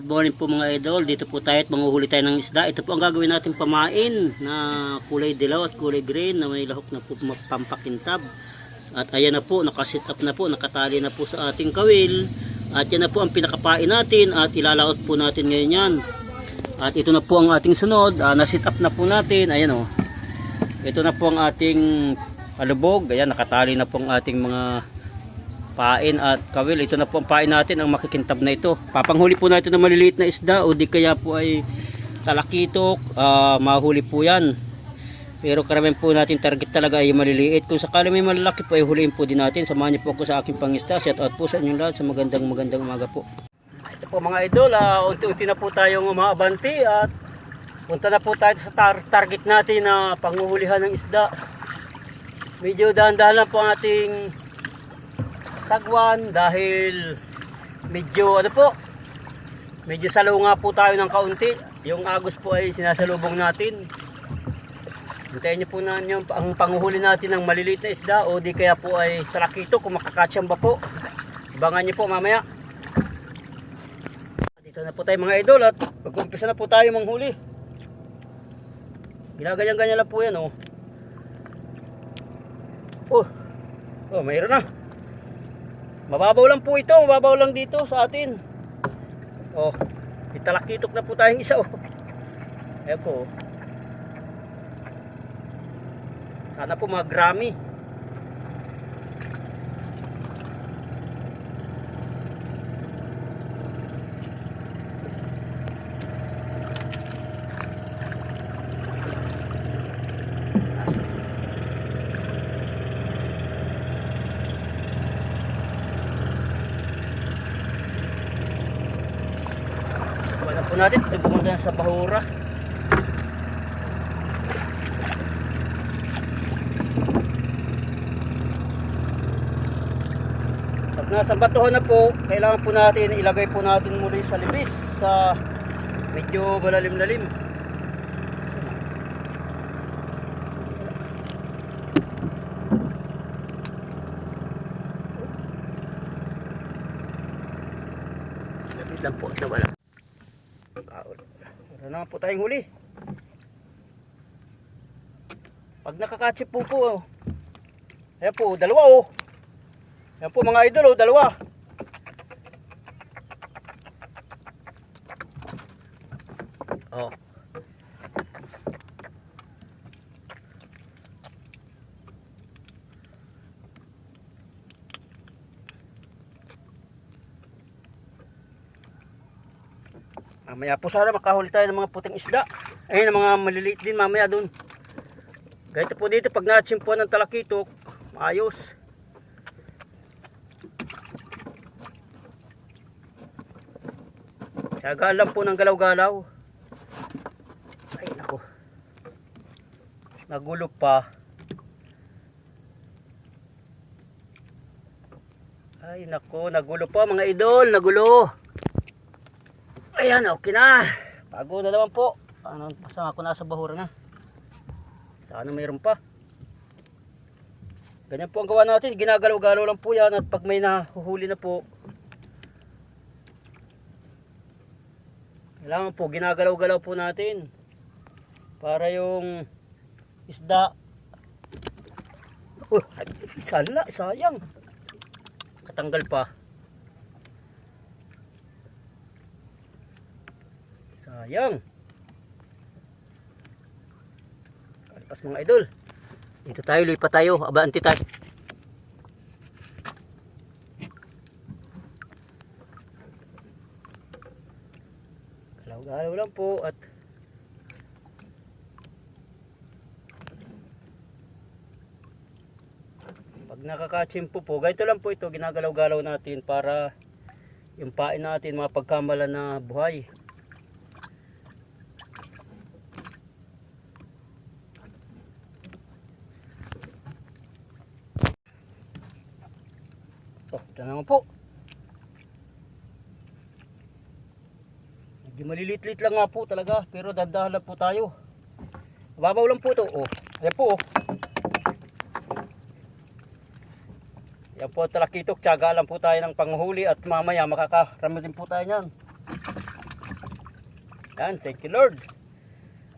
Good morning po mga idol, dito po tayo at manguhuli tayo ng isda. Ito po ang gagawin natin pamain na kulay dilaw at kulay green na may lahok na po pampakintab. At ayan na po, nakasit up na po, nakatali na po sa ating kawil. At yan na po ang pinakapain natin at ilalaot po natin ngayon yan. At ito na po ang ating sunod, nasit up na po natin, ayan o. Ito na po ang ating alubog, ayan nakatali na po ang ating mga pain at kawil. Ito na po ang pain natin, ang makikintab na ito. Papanghuli po natin ng maliliit na isda o di kaya po ay talakitok, mahuli po yan. Pero karamihan po natin target talaga ay maliliit. Kung sakali may malalaki po ay huliin po din natin. Samahan niyo po ako sa aking pangisda. Shout out po sa inyong lahat sa magandang umaga po. Ito po mga idol, unti-unti na po tayong umaabanti at punta na po tayo sa target natin na panguhulihan ng isda. Medyo dahan-dahan lang po ang ating sagwan dahil medyo medyo salunga po tayo ng kaunti. Yung agos po ay sinasalubong natin. Hintayin niyo po na ang panguhuli natin ng maliliit na isda o di kaya po ay talakito kung makakatsamba po. Abangan niyo po mamaya. Dito na po tayo mga idol at mag-umpisa na po tayo manghuli. Ginaganyan-ganyan lang po yan oh. Mayroon na. Mababaw lang po ito, mababaw lang dito sa atin. Italakitok na po tayong isa oh. Ayan po. Sana po mga grami. Wala po natin, ito pumunta sa bahura. Pag nasa batuhan na po, kailangan po natin ilagay po natin muli sa libis sa medyo malalim-lalim. Lapit lang po, nawala. Wala naman po tayong huli. Pag nakakachip po ayan po, dalawa oh. Ayan po mga idol oh, dalawa. Mamaya po sana makahuli tayo ng mga puting isda. Ayun, ng mga maliliit din mamaya dun. Ganito po dito pag natsimpuan ng talakitok, maayos. Tiyagaan lang po ng galaw-galaw. Ay nako. Nagulo pa. Ay nako, nagulo pa mga idol, nagulo. Ayan, okay na. Bago na naman po. Pasama ko na sa bahura na. Sana mayroon pa. Ganyan po ang gawa natin. Ginagalaw-galaw lang po yan. At pag may nahuhuli na po, kailangan po ginagalaw-galaw po natin. Para yung isda. Sala, sayang. Katanggal pa. Sayang. Kalipas mga idol. Dito tayo, lupa tayo. Abanti tayo. Galaw-galaw lang po at pag nakakachimpo po, ganito lang po ito, ginagalaw-galaw natin para yung pain natin mapagkamalan na buhay. Ito naman po. Medyo malilit-lit lang nga po talaga, pero dandahan lang po tayo. Mababaw lang po ito. Ayan po. Yan po talakitok, tiyaga lang po tayo ng panghuli at mamaya makakarami din po tayo niyan. Yan, thank you Lord.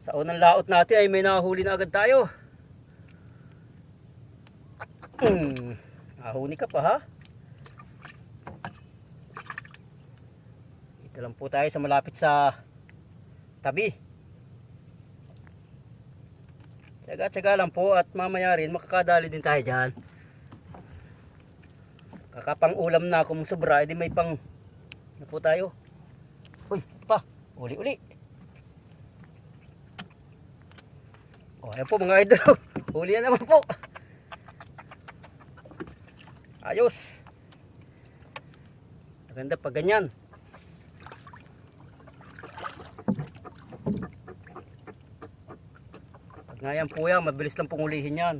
Sa unang laot natin ay may nahuli na agad tayo. Nahuni ka pa ha. Ito lang po tayo sa malapit sa tabi. Tsaga-tsaga lang po at mamaya rin makakadali din tayo dyan. Kakapang ulam na kung sobra, edi may pang na po tayo. Uy, pa, uli-uli. O, ayan po mga idol. Huli na naman po. Ayos. Maganda pag ganyan. Pag ngayon po yan, mabilis lang pong ulihin yan.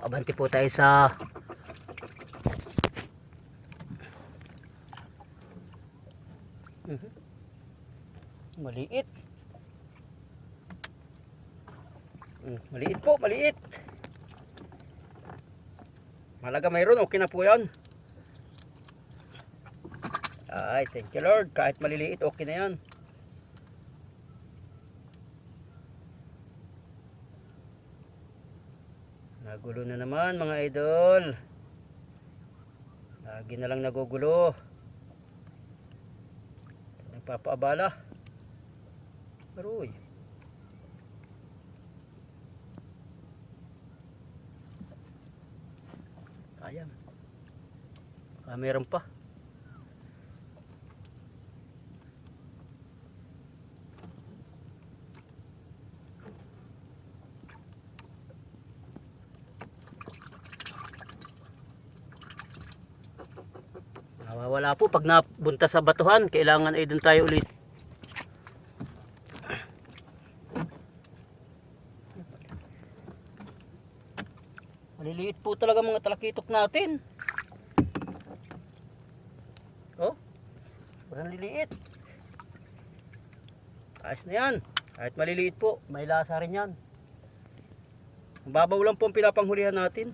Abante po tayo sa maliit. Maliit po, maliit. Malaga mayroon, okay na po yan. Ay, thank you Lord. Kahit maliliit, okay na yan. Nagulo na naman mga idol. Lagi na lang nagugulo. Nagpapaabala. Aroy. Ayan. Baka meron pa. Nawawala po pag nabunta sa batuhan, kailangan ay doon tayo ulit. Maliliit po talaga mga talakitok natin. Oh, parang liliit. Ayos na yan. Kahit maliliit po, may lasa rin yan. Mababaw lang po ang pinapanghulihan natin.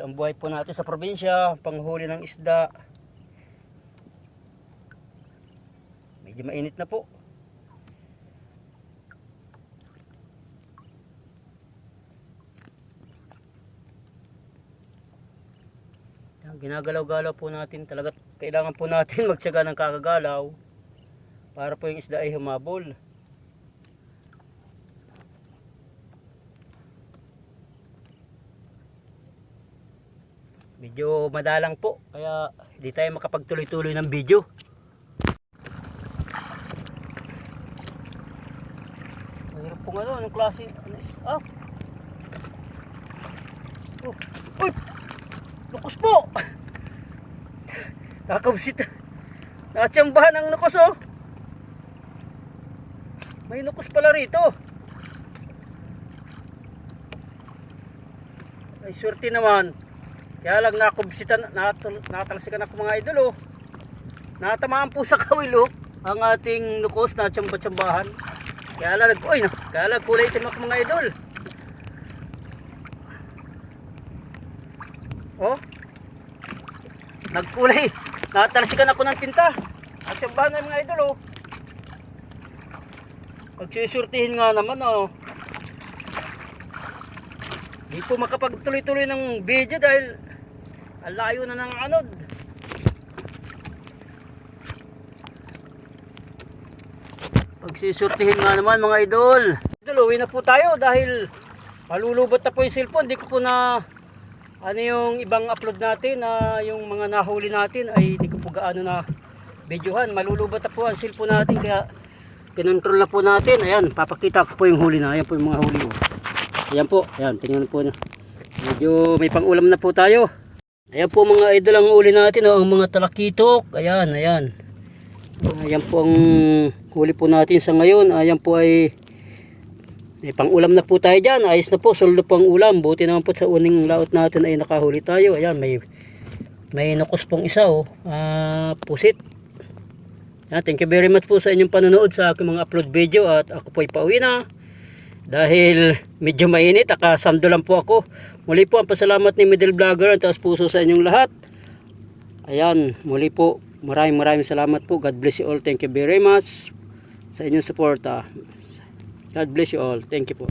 Ang buhay po natin sa probinsya, panghuli ng isda. Medyo mainit na po. Ginagalaw-galaw po natin, talaga kailangan po natin magtiyaga ng kakagalaw para po yung isda ay humabol. Medyo madalang po, kaya hindi tayo makapagtuloy-tuloy ng video. Mayroon pong ano, anong klase? Ah! Oh! Uy! Lukos po! Nakakabsit. Nakatsambahan ang lukos oh! May lukos pala rito. Ay swerte naman. Kaya lang nakubsitan, natalsikan ako mga idol oh. Natamaan po sa kawil oh, ang ating lukos na tsamba-tsambahan. Kaya lang kulay itim ako mga idol. Oh. Nagkulay. Natalsikan ako ng tinta. At tsambahan ng mga idol oh. Pagsisurtihin nga naman oh. Hindi po makapagtuloy-tuloy ng video dahil ang layo na ng anod. Pagsisurtihin nga naman mga idol. Uwi na po tayo dahil malulubot na po yung cellphone. Hindi ko po na ano yung ibang upload natin na yung mga nahuli natin ay hindi ko po gaano na videohan. Malulubot na po ang cellphone natin kaya kinontrol na po natin. Ayan, papakita ko po yung huli na. Ayan po yung mga huli. Ayan po, ayan, tingnan po na. Medyo may pang-ulam na po tayo. Ayan po mga idol ang uli natin, oh, ang mga talakitok. Ayan, ayan. Ayan po ang huli po natin sa ngayon. Ayan po ay pang ulam na po tayo dyan. Ayos na po, soldo po ang ulam. Buti naman po sa uning laot natin ay nakahuli tayo. Ayan, may nakos pong isa oh. Pusit. Ayan, thank you very much po sa inyong panonood sa aking mga upload video. At ako po ay pauwi na. Dahil medyo mainit, akasando lang po ako. Muli po ang pasalamat ni Middle Vlogger. Ang taas puso sa inyong lahat. Ayan, muli po. Maraming salamat po. God bless you all. Thank you very much sa inyong suporta. God bless you all. Thank you po.